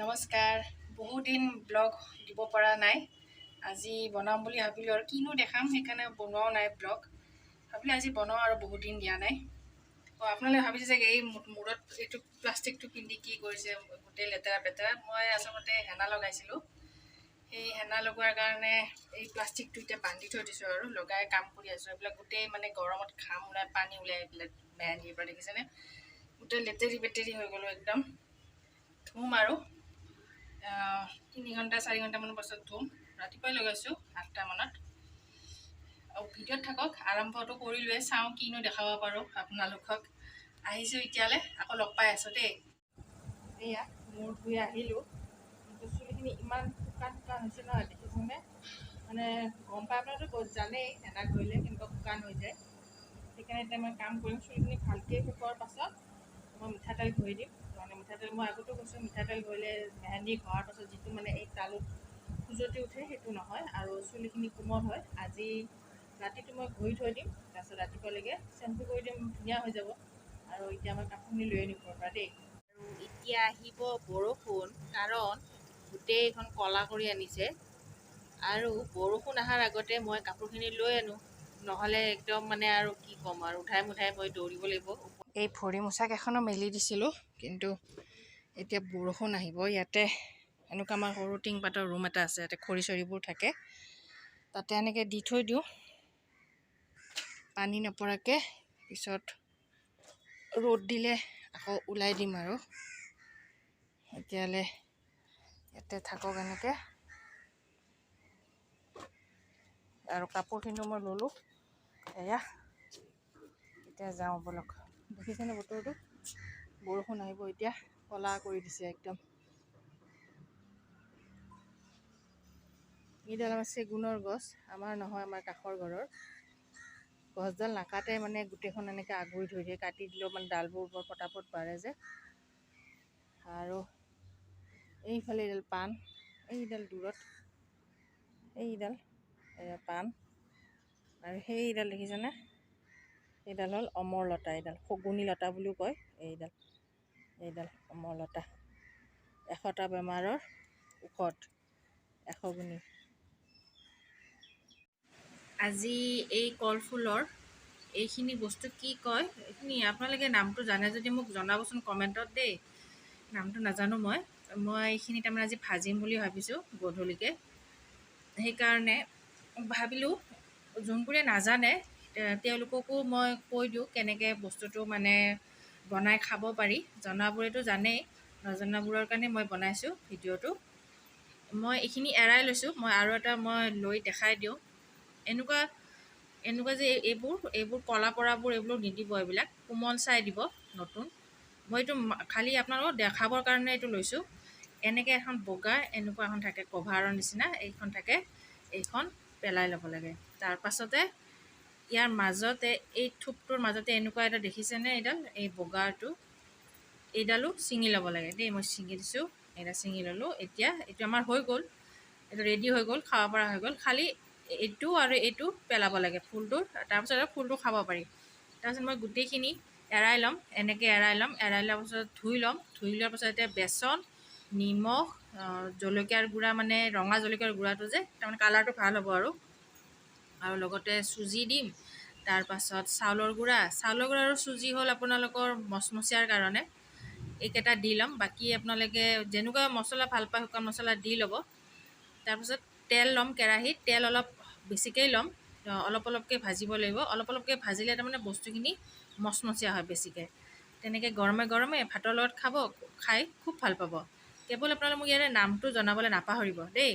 নমস্কাৰ। বহুদিন ব্লগ দিব পৰা নাই। আজি বনাম বুলি ভাবিলোঁ আৰু কিনো দেখাম, সেইকাৰণে বনোৱাও নাই ব্লগ। ভাবিলোঁ আজি বনাওঁ আৰু বহুত দিন দিয়া নাই। আপোনালোকে ভাবিছে চাগে এই মূৰত এইটো প্লাষ্টিকটো পিন্ধি কি কৰিছে, গোটেই লেতেৰা পেতেৰা। মই আচলতে হেনা লগাইছিলোঁ। সেই হেনা লগোৱাৰ কাৰণে এই প্লাষ্টিকটো এতিয়া বান্ধি থৈ দিছোঁ আৰু লগাই কাম কৰি আছোঁ। এইবিলাক গোটেই মানে গৰমত ঘাম ওলাই, পানী ওলাই, এইবিলাক মেহেন্দিৰ পৰা দেখিছেনে? গোটেই লেতেৰি পেতেৰি হৈ গ'লোঁ একদম। ধুম আৰু 3 ঘণ্টা 4 ঘণ্টামান পাছত ধুম। ৰাতিপুৱাই লগাইছোঁ 8টা মানত। আৰু ভিডিঅ'ত থাকক, আৰম্ভটো কৰিলোৱে, চাওঁ কিনো দেখাব পাৰোঁ আপোনালোকক। আহিছোঁ এতিয়ালৈ, আকৌ লগ পাই আছোঁ দেই। এয়া মূৰ ধুই আহিলোঁ, কিন্তু চুলিখিনি ইমান শুকান হৈছে নহয়, দেখিছেনে? মানে গম পাই আপোনালোকে জানেই হেনা কৰিলে কেনেকুৱা শুকান হৈ যায়। সেইকাৰণে এতিয়া মই কাম কৰিম। চুলিখিনি ভালকৈ শুকোৱাৰ পাছত মই মিঠাতেল ঘঁহি দিম। মানে মিঠাতেল মই আগতো কৈছোঁ, মিঠাতেল ঘঁহিলে মেহেন্দি ঘঁহাৰ পাছত যিটো মানে এই তালুত খুজতি উঠে সেইটো নহয় আৰু চুলিখিনি কোমল হয়। আজি ৰাতিটো মই ঘঁহি থৈ দিম, তাৰপিছত ৰাতিপুৱালৈকে চেম্পু কৰি দিম, ধুনীয়া হৈ যাব। আৰু এতিয়া মই কাপোৰখিনি লৈ আনিম ঘৰৰ পৰা দেই। আৰু এতিয়া আহিব বৰষুণ, কাৰণ গোটেইখন ক'লা কৰি আনিছে। আৰু বৰষুণ অহাৰ আগতে মই কাপোৰখিনি লৈ আনো, নহ'লে একদম মানে আৰু কি ক'ম আৰু, উঠাই মুঠাই মই দৌৰিব লাগিব। এই ভৰি মোচাকেইখনো মেলি দিছিলোঁ, কিন্তু এতিয়া বৰষুণ আহিব। ইয়াতে এনেকুৱা আমাৰ সৰু টিংপাতৰ ৰুম এটা আছে, ইয়াতে খৰি চৰিবোৰ থাকে, তাতে এনেকৈ দি থৈ দিওঁ পানী নপৰাকৈ। পিছত ৰ'দ দিলে আকৌ ওলাই দিম আৰু। এতিয়ালৈ ইয়াতে থাকক এনেকৈ। আৰু কাপোৰখিনিও মই ল'লোঁ। এয়া এতিয়া যাওঁ বলক। দেখিছেনে বতৰটো? বৰষুণ আহিব এতিয়া, ক'লা কৰি দিছে একদম। এইডাল আমাৰ চেগুনৰ গছ, আমাৰ নহয়, আমাৰ কাষৰ ঘৰৰ। গছডাল নাকাটে মানে গোটেইখন এনেকৈ আগুৰি ধৰি দিয়ে, কাটি দিলেও মানে ডালবোৰ বৰ পটাপট বাঢ়ে যে। আৰু এইফালে এইডাল পাণ, এইডাল দূৰত এইডাল পাণ। আৰু সেইডাল দেখিছেনে? এইডাল হ'ল অমৰ লতা, এইডাল শগুনী লতা বুলিও কয়। এইডাল অমৰ লতা। 100টা বেমাৰৰ ঔষধ, 100 গুণী। আজি এই কলফুলৰ এইখিনি বস্তু কি কয়, এইখিনি আপোনালোকে নামটো জানে যদি মোক জনাবচোন কমেণ্টত দেই। নামটো নাজানো মই এইখিনি তাৰমানে আজি ভাজিম বুলি ভাবিছোঁ গধূলিকৈ। সেইকাৰণে ভাবিলোঁ যোনবোৰে নাজানে তেওঁলোককো মই কৈ দিওঁ কেনেকৈ বস্তুটো মানে বনাই খাব পাৰি। জনাবোৰেতো জানেই, নজনাবোৰৰ কাৰণে মই বনাইছোঁ ভিডিঅ'টো। মই এইখিনি এৰাই লৈছোঁ, মই আৰু এটা মই লৈ দেখাই দিওঁ। এনেকুৱা যে এইবোৰ ক'লা পৰাবোৰ এইবোৰ নিদিব, এইবিলাক কোমল চাই দিব নতুন। মই এইটো খালী আপোনালোকক দেখাবৰ কাৰণে এইটো লৈছোঁ। এনেকৈ এখন বগা এনেকুৱা এখন থাকে কভাৰৰ নিচিনা, এইখন থাকে, এইখন পেলাই ল'ব লাগে। তাৰপাছতে ইয়াৰ মাজতে এই থোপটোৰ মাজতে এনেকুৱা এটা দেখিছেনে, এই বগাটো, এইডালো ছিঙি ল'ব লাগে দেই। মই ছিঙি দিছোঁ, এইডাল ছিঙি ল'লোঁ। এতিয়া এইটো আমাৰ হৈ গ'ল, এইটো ৰেডি হৈ গ'ল, খাব পৰা হৈ গ'ল। খালী এইটো আৰু এইটো পেলাব লাগে ফুলটোৰ, তাৰপিছত আৰু ফুলটো খাব পাৰি। তাৰপিছত মই গোটেইখিনি এৰাই ল'ম, এনেকৈ এৰাই ল'ম। এৰাই লোৱাৰ পাছত ধুই ল'ম। ধুই লোৱাৰ পাছত এতিয়া বেচন, নিমখ, জলকীয়াৰ গুড়া, মানে ৰঙা জলকীয়াৰ গুড়াটো যে তাৰমানে কালাৰটো ভাল হ'ব আৰু লগতে চুজি দিম। তাৰপাছত চাউলৰ গুড়া আৰু চুজি হ'ল আপোনালোকৰ মচমচীয়াৰ কাৰণে, এইকেইটা দি ল'ম। বাকী আপোনালোকে যেনেকুৱা মছলা ভাল পায় শুকান মছলা দি ল'ব। তাৰপিছত তেল ল'ম, কেৰাহীত তেল অলপ বেছিকৈ ল'ম, অলপ অলপকৈ ভাজিব লাগিব। অলপ অলপকৈ ভাজিলে তাৰমানে বস্তুখিনি মচমচীয়া হয় বেছিকৈ। তেনেকৈ গৰমে গৰমে ভাতৰ লগত খাই খুব ভাল পাব। কেৱল আপোনালোকে মোক ইয়াৰে নামটো জনাবলৈ নাপাহৰিব দেই।